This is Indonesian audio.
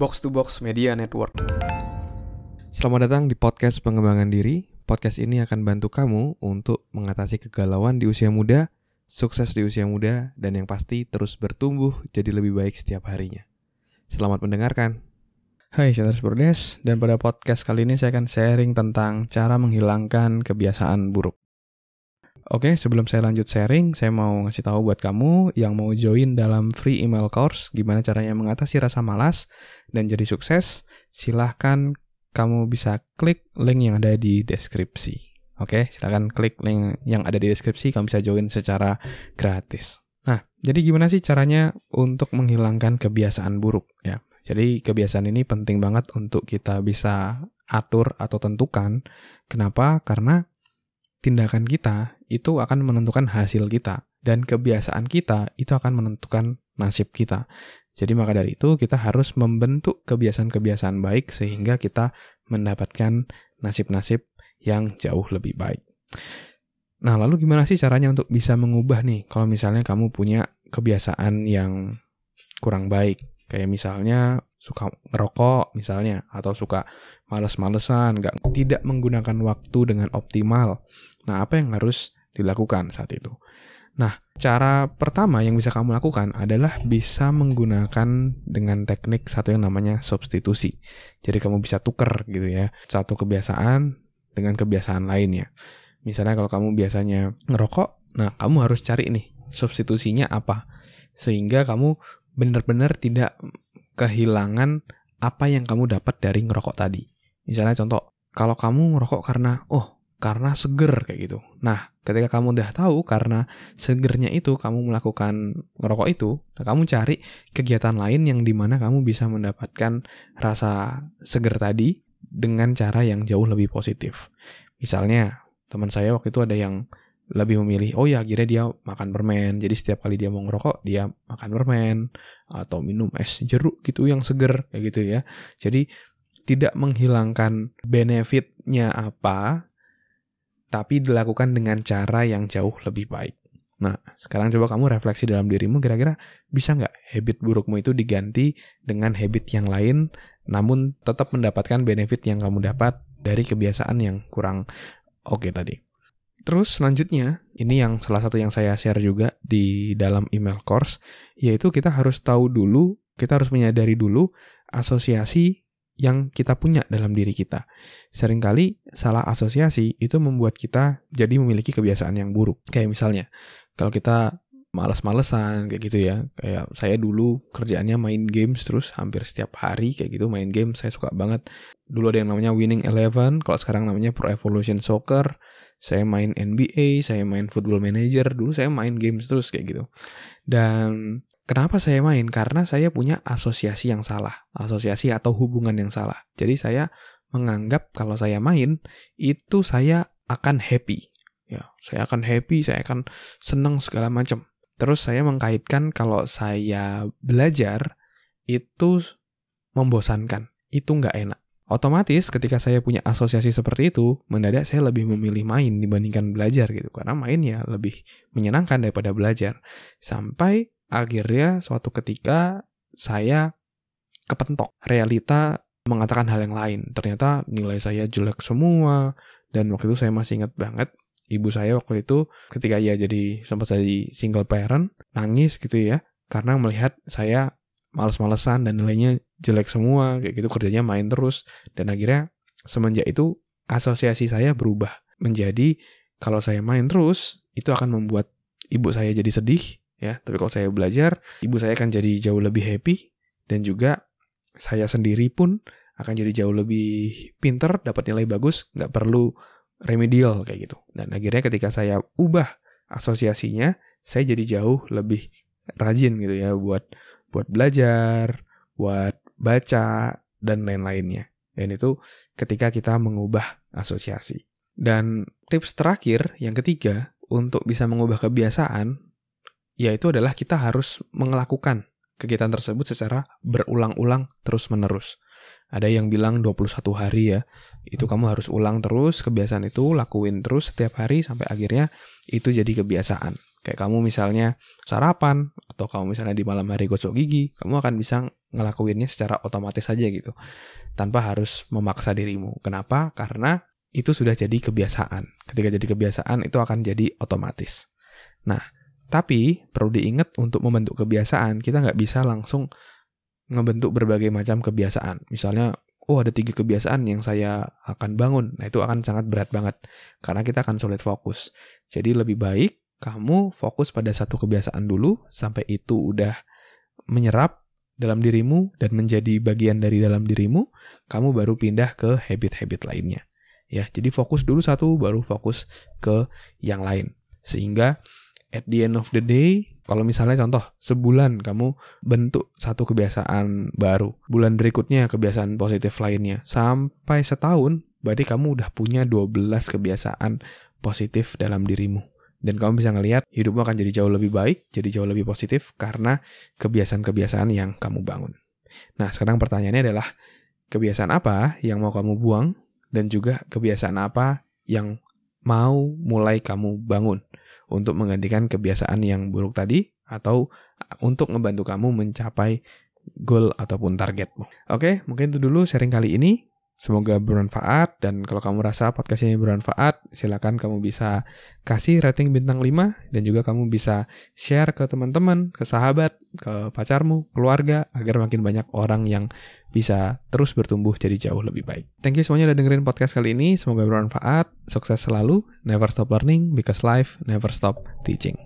Box to Box Media Network. Selamat datang di podcast pengembangan diri. Podcast ini akan bantu kamu untuk mengatasi kegalauan di usia muda, sukses di usia muda, dan yang pasti terus bertumbuh jadi lebih baik setiap harinya. Selamat mendengarkan. Hai, saya Terus dan pada podcast kali ini saya akan sharing tentang cara menghilangkan kebiasaan buruk. Oke, sebelum saya lanjut sharing, saya mau ngasih tahu buat kamu yang mau join dalam free email course gimana caranya mengatasi rasa malas dan jadi sukses, silahkan kamu bisa klik link yang ada di deskripsi. Oke, silahkan klik link yang ada di deskripsi, kamu bisa join secara gratis. Nah, jadi gimana sih caranya untuk menghilangkan kebiasaan buruk ya? Jadi kebiasaan ini penting banget untuk kita bisa atur atau tentukan. Kenapa? Karena tindakan kita itu akan menentukan hasil kita, dan kebiasaan kita itu akan menentukan nasib kita. Jadi maka dari itu kita harus membentuk kebiasaan-kebiasaan baik sehingga kita mendapatkan nasib-nasib yang jauh lebih baik. Nah, lalu gimana sih caranya untuk bisa mengubah nih kalau misalnya kamu punya kebiasaan yang kurang baik? Kayak misalnya suka ngerokok misalnya, atau suka males-malesan, tidak menggunakan waktu dengan optimal. Nah, apa yang harus dilakukan saat itu? Nah, cara pertama yang bisa kamu lakukan adalah bisa menggunakan dengan teknik satu yang namanya substitusi. Jadi kamu bisa tuker gitu ya, satu kebiasaan dengan kebiasaan lainnya. Misalnya kalau kamu biasanya ngerokok, nah kamu harus cari nih substitusinya apa, sehingga kamu benar-benar tidak kehilangan apa yang kamu dapat dari ngerokok tadi. Misalnya contoh, kalau kamu ngerokok karena seger kayak gitu. Nah, ketika kamu udah tahu karena segernya itu kamu melakukan ngerokok itu, nah kamu cari kegiatan lain yang dimana kamu bisa mendapatkan rasa seger tadi dengan cara yang jauh lebih positif. Misalnya, teman saya waktu itu ada yang lebih memilih, akhirnya dia makan permen. Jadi setiap kali dia mau ngerokok, dia makan permen atau minum es jeruk gitu yang seger kayak gitu ya. Jadi tidak menghilangkan benefitnya apa, tapi dilakukan dengan cara yang jauh lebih baik. Nah, sekarang coba kamu refleksi dalam dirimu, kira-kira bisa nggak habit burukmu itu diganti dengan habit yang lain, namun tetap mendapatkan benefit yang kamu dapat dari kebiasaan yang kurang oke tadi. Terus selanjutnya, ini yang salah satu yang saya share juga di dalam email course, yaitu kita harus menyadari dulu asosiasi yang kita punya dalam diri kita. Seringkali salah asosiasi itu membuat kita jadi memiliki kebiasaan yang buruk. Kayak misalnya, kalau kita malas-malesan kayak gitu ya, kayak saya dulu kerjaannya main games terus hampir setiap hari kayak gitu, main game saya suka banget. Dulu ada yang namanya Winning Eleven, kalau sekarang namanya Pro Evolution Soccer. Saya main NBA, saya main Football Manager, dulu saya main games terus kayak gitu. Dan kenapa saya main? Karena saya punya asosiasi yang salah, asosiasi atau hubungan yang salah. Jadi saya menganggap kalau saya main, itu saya akan happy. Ya, saya akan happy, saya akan senang segala macam. Terus saya mengkaitkan kalau saya belajar, itu membosankan, itu nggak enak. Otomatis ketika saya punya asosiasi seperti itu, mendadak saya lebih memilih main dibandingkan belajar gitu. Karena main ya lebih menyenangkan daripada belajar. Sampai akhirnya suatu ketika saya kepentok. Realita mengatakan hal yang lain. Ternyata nilai saya jelek semua. Dan waktu itu saya masih ingat banget, ibu saya waktu itu ketika ia sempat jadi single parent, nangis gitu ya. Karena melihat saya males-malesan dan nilainya jelek semua, kayak gitu, kerjanya main terus. Dan akhirnya semenjak itu asosiasi saya berubah menjadi kalau saya main terus itu akan membuat ibu saya jadi sedih ya, tapi kalau saya belajar ibu saya akan jadi jauh lebih happy, dan juga saya sendiri pun akan jadi jauh lebih pinter, dapat nilai bagus, nggak perlu remedial kayak gitu. Dan akhirnya ketika saya ubah asosiasinya, saya jadi jauh lebih rajin gitu ya buat belajar, buat baca, dan lain-lainnya. Dan itu ketika kita mengubah asosiasi. Dan tips terakhir, yang ketiga, untuk bisa mengubah kebiasaan, yaitu adalah kita harus melakukan kegiatan tersebut secara berulang-ulang terus-menerus. Ada yang bilang 21 hari ya, itu kamu harus ulang terus kebiasaan itu, lakuin terus setiap hari sampai akhirnya itu jadi kebiasaan. Kayak kamu misalnya sarapan, atau kamu misalnya di malam hari gosok gigi, kamu akan bisa ngelakuinnya secara otomatis saja gitu, tanpa harus memaksa dirimu. Kenapa? Karena itu sudah jadi kebiasaan. Ketika jadi kebiasaan, itu akan jadi otomatis. Nah, tapi perlu diingat untuk membentuk kebiasaan, kita nggak bisa langsung ngebentuk berbagai macam kebiasaan. Misalnya, ada 3 kebiasaan yang saya akan bangun. Nah, itu akan sangat berat banget, karena kita akan sulit fokus. Jadi lebih baik kamu fokus pada satu kebiasaan dulu, sampai itu udah menyerap dalam dirimu dan menjadi bagian dari dalam dirimu, kamu baru pindah ke habit-habit lainnya. Ya, jadi fokus dulu satu, baru fokus ke yang lain. Sehingga at the end of the day, kalau misalnya contoh, sebulan kamu bentuk satu kebiasaan baru, bulan berikutnya kebiasaan positif lainnya, sampai setahun, berarti kamu udah punya 12 kebiasaan positif dalam dirimu. Dan kamu bisa ngelihat hidupmu akan jadi jauh lebih baik, jadi jauh lebih positif, karena kebiasaan-kebiasaan yang kamu bangun. Nah, sekarang pertanyaannya adalah, kebiasaan apa yang mau kamu buang, dan juga kebiasaan apa yang mau mulai kamu bangun untuk menggantikan kebiasaan yang buruk tadi, atau untuk ngebantu kamu mencapai goal ataupun targetmu. Oke, mungkin itu dulu sharing kali ini. Semoga bermanfaat, dan kalau kamu rasa podcast ini bermanfaat, silakan kamu bisa kasih rating bintang 5, dan juga kamu bisa share ke teman-teman, ke sahabat, ke pacarmu, keluarga, agar makin banyak orang yang bisa terus bertumbuh jadi jauh lebih baik. Thank you semuanya udah dengerin podcast kali ini, semoga bermanfaat, sukses selalu, never stop learning, because life never stop teaching.